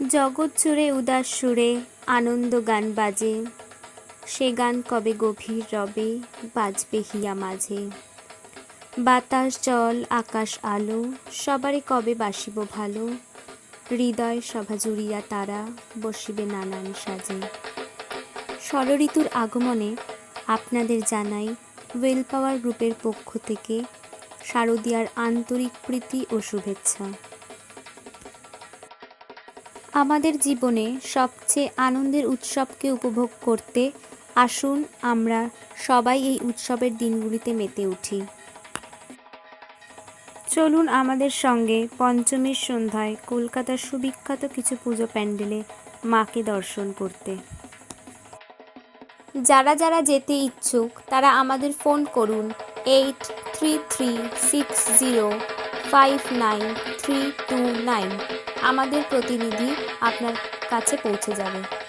জগৎ জুড়ে উদাস সুরে আনন্দ গান বাজে, সে গান কবে গভীর রবে বাজবে হিয়া মাঝে। বাতাস জল আকাশ আলো সবারই কবে বাসিব ভালো, হৃদয় সভা জুড়িয়া তারা বসিবে নানান সাজে। ষড়ঋতুর আগমনে আপনাদের জানাই ওয়েল পাওয়ার গ্রুপের পক্ষ থেকে শারদীয়ার আন্তরিক প্রীতি ও শুভেচ্ছা। আমাদের জীবনে সবচেয়ে আনন্দের উৎসবকে উপভোগ করতে আসুন আমরা সবাই এই উৎসবের দিনগুলিতে মেতে উঠি। চলুন আমাদের সঙ্গে পঞ্চমীর সন্ধ্যায় কলকাতার সুবিখ্যাত কিছু পুজো প্যান্ডেলে মাকে দর্শন করতে। যারা যারা যেতে ইচ্ছুক তারা আমাদের ফোন করুন 8336059329। আমাদের প্রতিনিধি আপনার কাছে পৌঁছে যাবে।